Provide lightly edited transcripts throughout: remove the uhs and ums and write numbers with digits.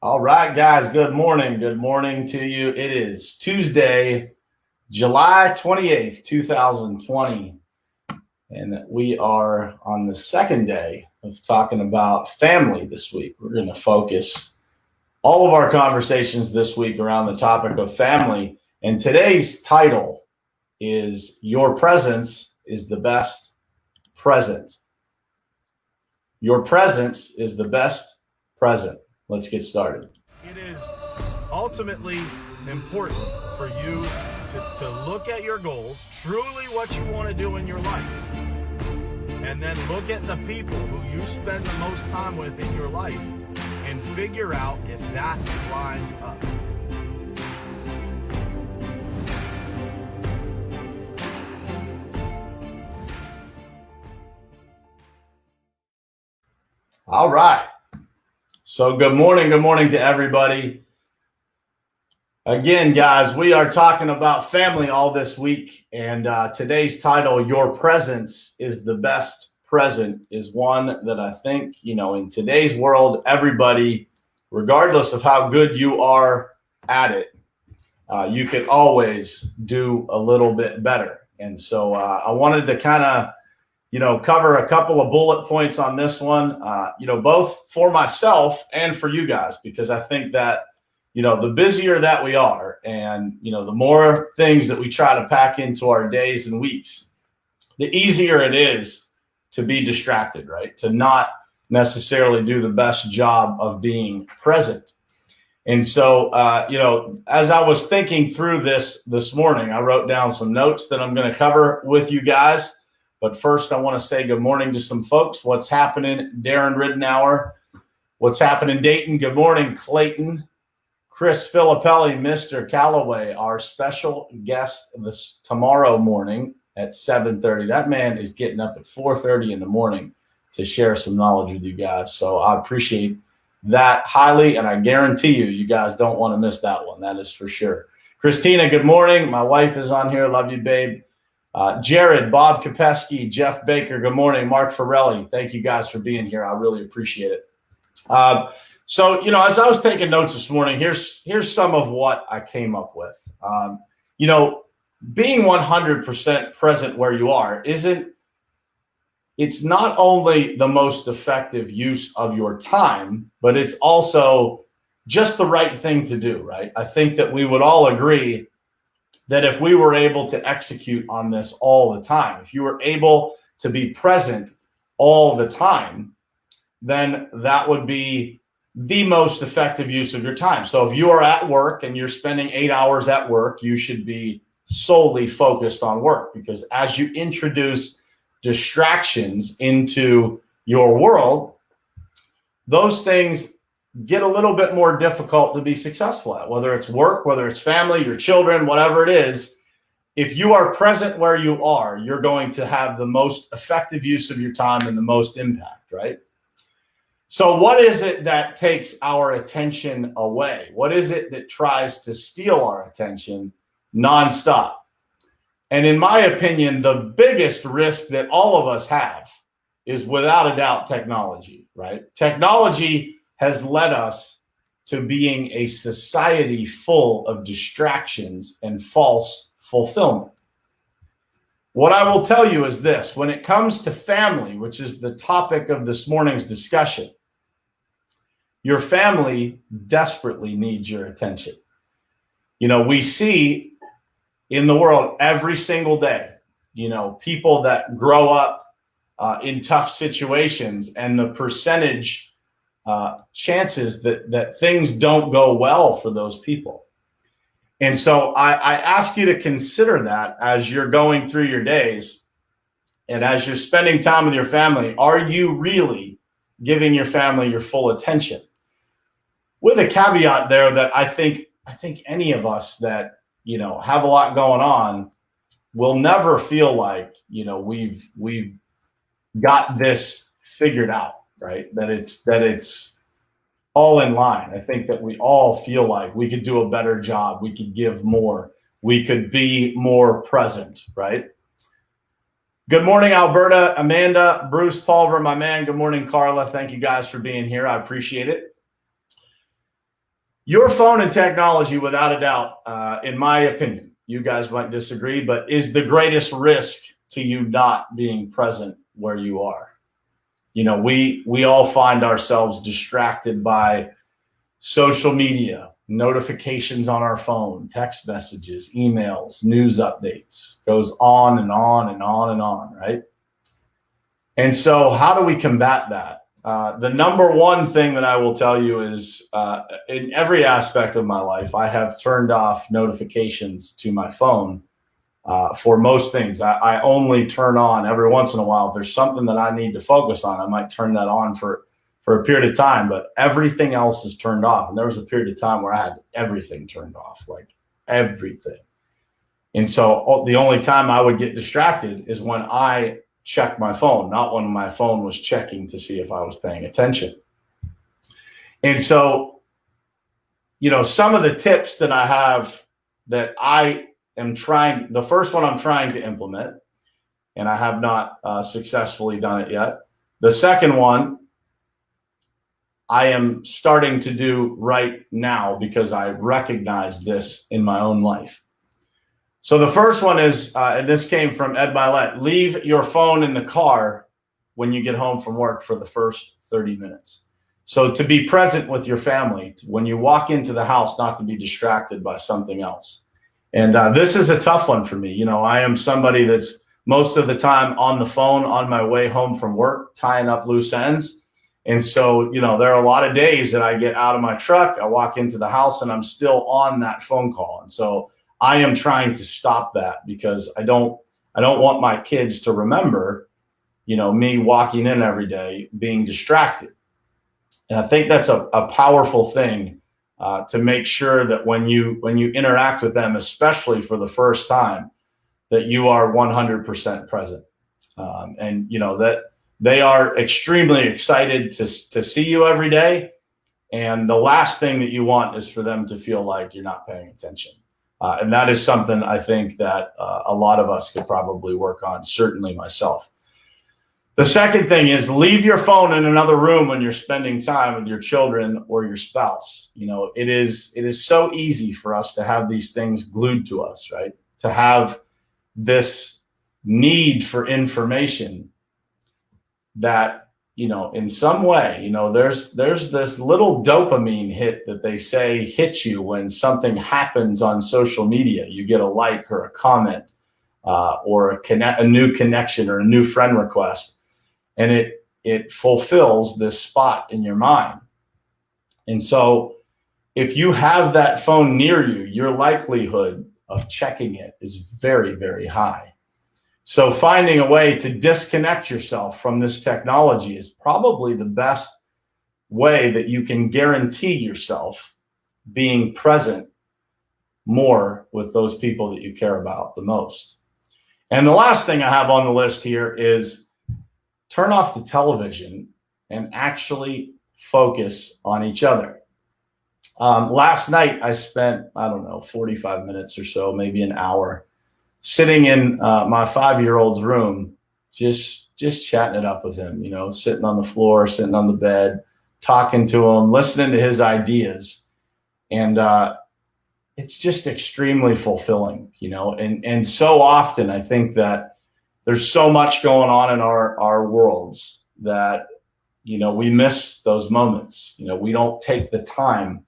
All right, guys, good morning. Good morning to you. It is Tuesday, July 28th, 2020, and we are on the second day of talking about family this week. We're going to focus all of our conversations this week around the topic of family, and today's title is Your Presence is the Best Present. Your presence is the best present. Let's get started. It is ultimately important for you to look at your goals, truly what you want to do in your life, and then look at the people who you spend the most time with in your life and figure out if that lines up. All right. So good morning to everybody. Again, guys, we are talking about family all this week, and today's title, Your Presence is the Best Present, is one that I think, in today's world, everybody, regardless of how good you are at it, you could always do a little bit better. And so I wanted to kind of cover a couple of bullet points on this one, both for myself and for you guys, because I think that, the busier that we are and, the more things that we try to pack into our days and weeks, the easier it is to be distracted, right? To not necessarily do the best job of being present. And so, as I was thinking through this morning, I wrote down some notes that I'm going to cover with you guys. But first, I want to say good morning to some folks. What's happening, Darren Ridenour? What's happening, Dayton? Good morning, Clayton. Chris Filippelli, Mr. Callaway, our special guest this tomorrow morning at 7:30. That man is getting up at 4:30 in the morning to share some knowledge with you guys. So I appreciate that highly, and I guarantee you guys don't want to miss that one. That is for sure. Christina, good morning. My wife is on here. Love you, babe. Jared, Bob Kopesky, Jeff Baker, good morning. Mark Forelli, thank you guys for being here. I really appreciate it. So, as I was taking notes this morning, here's some of what I came up with. Being 100% present where you are it's not only the most effective use of your time, but it's also just the right thing to do, right? I think that we would all agree that if we were able to execute on this all the time, if you were able to be present all the time, then that would be the most effective use of your time. So if you are at work and you're spending 8 hours at work, you should be solely focused on work, because as you introduce distractions into your world, those things get a little bit more difficult to be successful at, whether it's work, whether it's family, your children, whatever it is. If you are present where you are, you're going to have the most effective use of your time and the most impact, right? So what is it that takes our attention away? What is it that tries to steal our attention nonstop? And in my opinion, the biggest risk that all of us have is without a doubt technology, right? Technology has led us to being a society full of distractions and false fulfillment. What I will tell you is this: when it comes to family, which is the topic of this morning's discussion, your family desperately needs your attention. We see in the world every single day, people that grow up in tough situations, and the percentage chances that things don't go well for those people. And so I ask you to consider that as you're going through your days and as you're spending time with your family. Are you really giving your family your full attention? With a caveat there that I think any of us that, have a lot going on will never feel like, we've got this figured out, right? That it's all in line. I think that we all feel like we could do a better job. We could give more. We could be more present, right? Good morning, Alberta, Amanda, Bruce, Pulver, my man. Good morning, Carla. Thank you guys for being here. I appreciate it. Your phone and technology, without a doubt, in my opinion, you guys might disagree, but is the greatest risk to you not being present where you are. We all find ourselves distracted by social media, notifications on our phone, text messages, emails, news updates, goes on and on and on and on, right? And so how do we combat that? The number one thing that I will tell you is in every aspect of my life, I have turned off notifications to my phone for most things. I only turn on every once in a while. If there's something that I need to focus on, I might turn that on for a period of time, but everything else is turned off. And there was a period of time where I had everything turned off, like everything. And so the only time I would get distracted is when I check my phone, not when my phone was checking to see if I was paying attention. And so, some of the tips that I have that I am trying, the first one I'm trying to implement, and I have not successfully done it yet. The second one I am starting to do right now because I recognize this in my own life. So the first one is, and this came from Ed Milet, leave your phone in the car when you get home from work for the first 30 minutes. So to be present with your family, when you walk into the house, not to be distracted by something else. And this is a tough one for me. I am somebody that's most of the time on the phone on my way home from work, tying up loose ends. And so, there are a lot of days that I get out of my truck, I walk into the house, and I'm still on that phone call. And so I am trying to stop that because I don't want my kids to remember, me walking in every day being distracted. And I think that's a powerful thing to make sure that when you interact with them, especially for the first time, that you are 100% present. And that they are extremely excited to see you every day. And the last thing that you want is for them to feel like you're not paying attention. And that is something I think that a lot of us could probably work on, certainly myself. The second thing is leave your phone in another room when you're spending time with your children or your spouse. It is so easy for us to have these things glued to us, right? To have this need for information that, in some way, there's this little dopamine hit that they say hits you when something happens on social media. You get a like or a comment or a new connection or a new friend request, and it fulfills this spot in your mind. And so if you have that phone near you, your likelihood of checking it is very, very high. So finding a way to disconnect yourself from this technology is probably the best way that you can guarantee yourself being present more with those people that you care about the most. And the last thing I have on the list here is turn off the television and actually focus on each other. Last night, I spent, 45 minutes or so, maybe an hour, sitting in my 5-year-old's room, just chatting it up with him, sitting on the floor, sitting on the bed, talking to him, listening to his ideas. And it's just extremely fulfilling, and so often I think that there's so much going on in our worlds that, we miss those moments. We don't take the time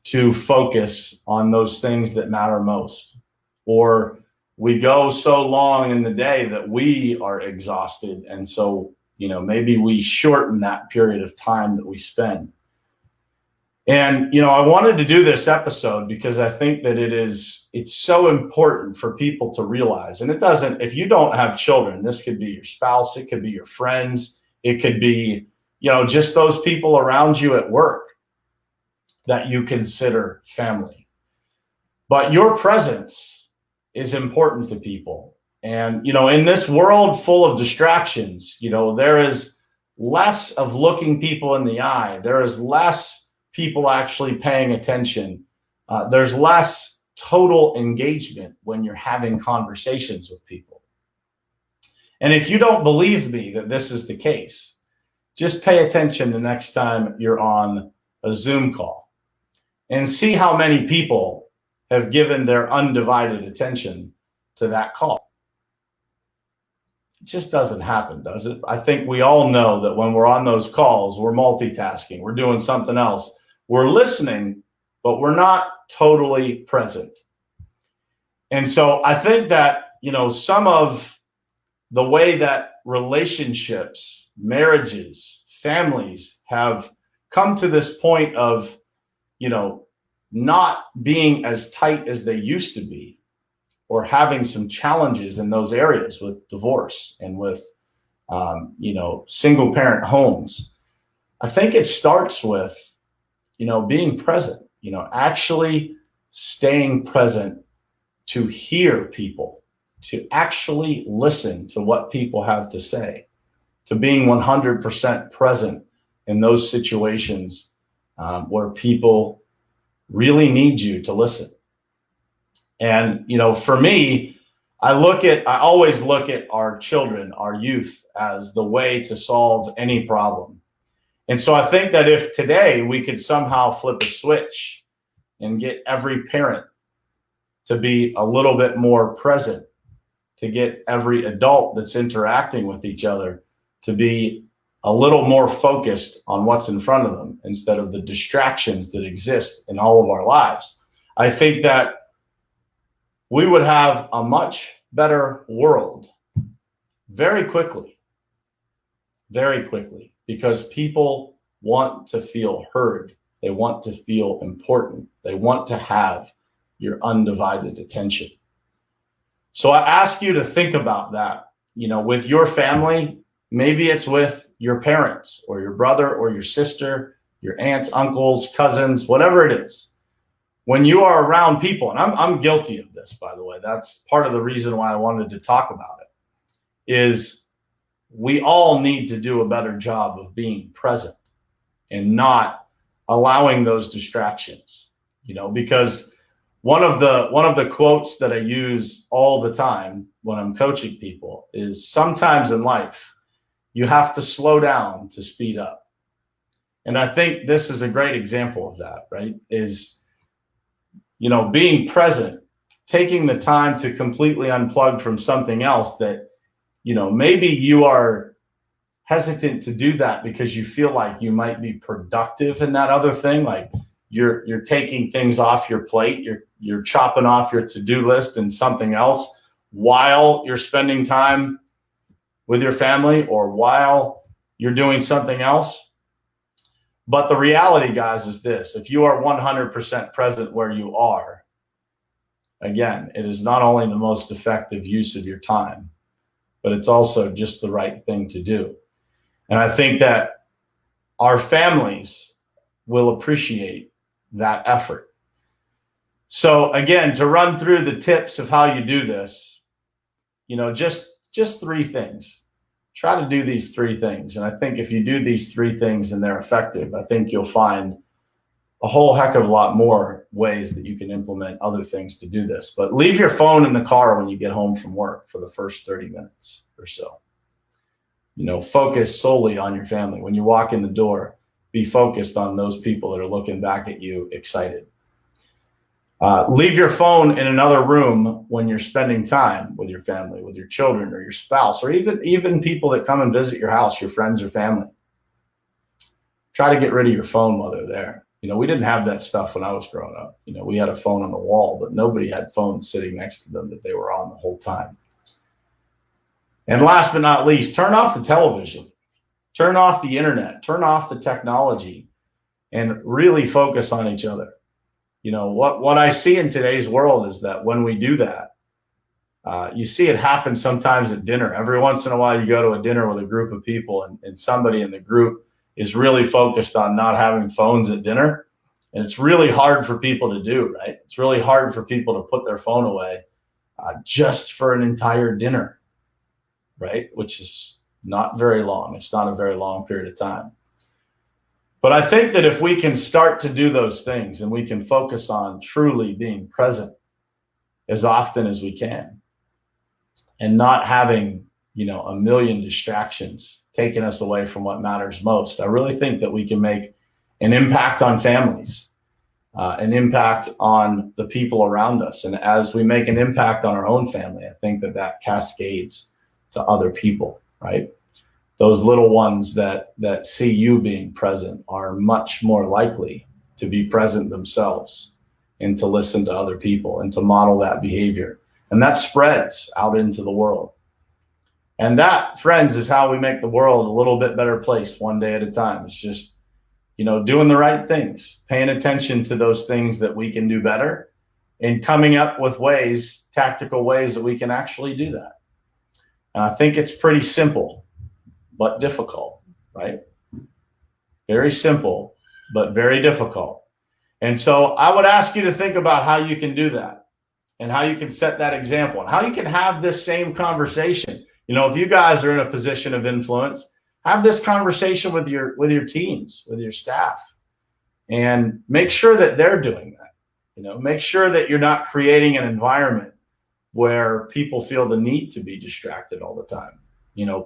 to focus on those things that matter most, or we go so long in the day that we are exhausted. And so, maybe we shorten that period of time that we spend. And, I wanted to do this episode because I think that it's so important for people to realize. And if you don't have children, this could be your spouse, it could be your friends, it could be, just those people around you at work that you consider family. But your presence is important to people. And, in this world full of distractions, there is less of looking people in the eye. There is less people actually paying attention. There's less total engagement when you're having conversations with people. And if you don't believe me that this is the case, just pay attention the next time you're on a Zoom call. and see how many people have given their undivided attention to that call. It just doesn't happen, does it? I think we all know that when we're on those calls, we're multitasking, we're doing something else. We're listening, but we're not totally present. And so I think that, some of the way that relationships, marriages, families have come to this point of, not being as tight as they used to be, or having some challenges in those areas with divorce and with, single parent homes. I think it starts with, being present, actually staying present to hear people, to actually listen to what people have to say, to being 100% present in those situations where people really need you to listen. And, for me, I always look at our children, our youth, as the way to solve any problem. And so I think that if today we could somehow flip a switch and get every parent to be a little bit more present, to get every adult that's interacting with each other to be a little more focused on what's in front of them instead of the distractions that exist in all of our lives, I think that we would have a much better world very quickly, because people want to feel heard. They want to feel important. They want to have your undivided attention. So I ask you to think about that, with your family. Maybe it's with your parents or your brother or your sister, your aunts, uncles, cousins, whatever it is. When you are around people, and I'm guilty of this, by the way, that's part of the reason why I wanted to talk about it, is we all need to do a better job of being present and not allowing those distractions, because one of the quotes that I use all the time when I'm coaching people is, sometimes in life, you have to slow down to speed up. And I think this is a great example of that, right? Is, being present, taking the time to completely unplug from something else that, maybe you are hesitant to do that because you feel like you might be productive in that other thing. Like you're taking things off your plate. You're chopping off your to-do list and something else while you're spending time with your family or while you're doing something else. But the reality, guys, is this: if you are 100% present where you are, again, it is not only the most effective use of your time, but it's also just the right thing to do. And I think that our families will appreciate that effort. So again, to run through the tips of how you do this, just three things. Try to do these three things. And I think if you do these three things and they're effective, I think you'll find a whole heck of a lot more ways that you can implement other things to do this. But leave your phone in the car when you get home from work for the first 30 minutes or so. Focus solely on your family. When you walk in the door, be focused on those people that are looking back at you excited. Leave your phone in another room when you're spending time with your family, with your children or your spouse, or even people that come and visit your house, your friends or family. Try to get rid of your phone while they're there. We didn't have that stuff when I was growing up. We had a phone on the wall, but nobody had phones sitting next to them that they were on the whole time. And last but not least, turn off the television, turn off the internet, turn off the technology, and really focus on each other. What I see in today's world is that when we do that, you see it happen sometimes at dinner. Every once in a while, you go to a dinner with a group of people and somebody in the group is really focused on not having phones at dinner. And it's really hard for people to do, right? It's really hard for people to put their phone away just for an entire dinner, right? Which is not very long. It's not a very long period of time. But I think that if we can start to do those things and we can focus on truly being present as often as we can and not having, a million distractions taking us away from what matters most, I really think that we can make an impact on families. an impact on the people around us. And as we make an impact on our own family, I think that cascades to other people, right? Those little ones that see you being present are much more likely to be present themselves and to listen to other people and to model that behavior. And that spreads out into the world. And that, friends, is how we make the world a little bit better place one day at a time. It's just, doing the right things, paying attention to those things that we can do better, and coming up with ways, tactical ways that we can actually do that. And I think it's pretty simple, but difficult, right? Very simple, but very difficult. And so I would ask you to think about how you can do that and how you can set that example and how you can have this same conversation. If you guys are in a position of influence, have this conversation with your teams, with your staff, and make sure that they're doing that. Make sure that you're not creating an environment where people feel the need to be distracted all the time.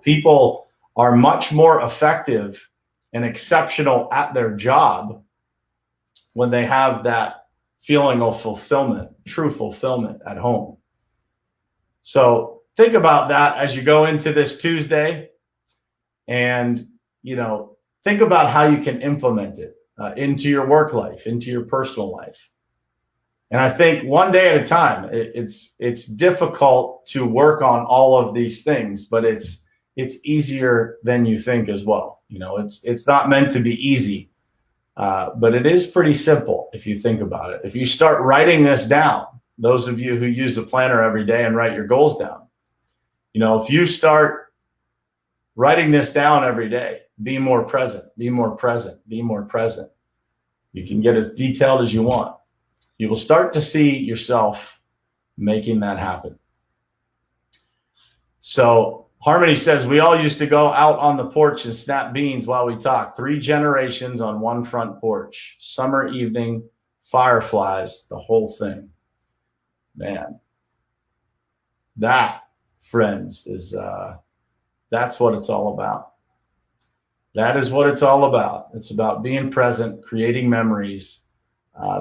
People are much more effective and exceptional at their job when they have that feeling of fulfillment, true fulfillment at home. So think about that as you go into this Tuesday, and think about how you can implement it into your work life, into your personal life. And I think one day at a time. It's difficult to work on all of these things, but it's easier than you think as well. It's not meant to be easy, but it is pretty simple if you think about it. If you start writing this down, those of you who use a planner every day and write your goals down, if you start writing this down every day, be more present, be more present, be more present. You can get as detailed as you want. You will start to see yourself making that happen. So Harmony says, we all used to go out on the porch and snap beans while we talk. 3 generations on one front porch. Summer evening, fireflies, the whole thing. Man, that, friends, is that's what it's all about. That is what it's all about. It's about being present, creating memories.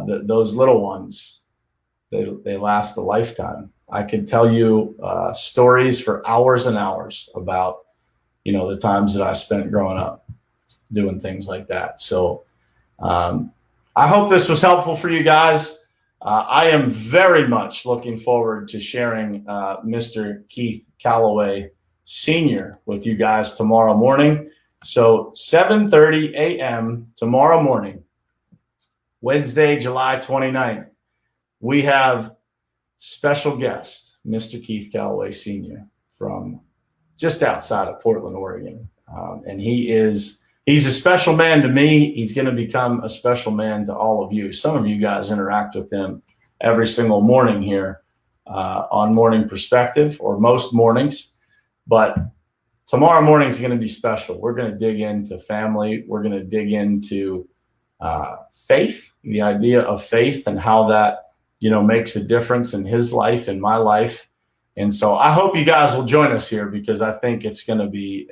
Those little ones, they last a lifetime. I could tell you stories for hours and hours about, the times that I spent growing up doing things like that. So I hope this was helpful for you guys. I am very much looking forward to sharing Mr. Keith Calloway Sr. with you guys tomorrow morning. So 7:30 a.m. tomorrow morning, Wednesday, July 29th, we have special guest, Mr. Keith Calloway Sr. from just outside of Portland, Oregon. And he's a special man to me. He's going to become a special man to all of you. Some of you guys interact with him every single morning here on Morning Perspective, or most mornings. But tomorrow morning is going to be special. We're going to dig into family. We're going to dig into faith, the idea of faith, and how that, makes a difference in his life, in my life. And so I hope you guys will join us here, because I think it's going to be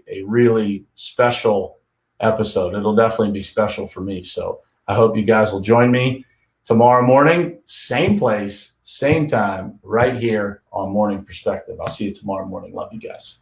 a really special episode. It'll definitely be special for me. So I hope you guys will join me tomorrow morning, same place, same time, right here on Morning Perspective. I'll see you tomorrow morning. Love you guys.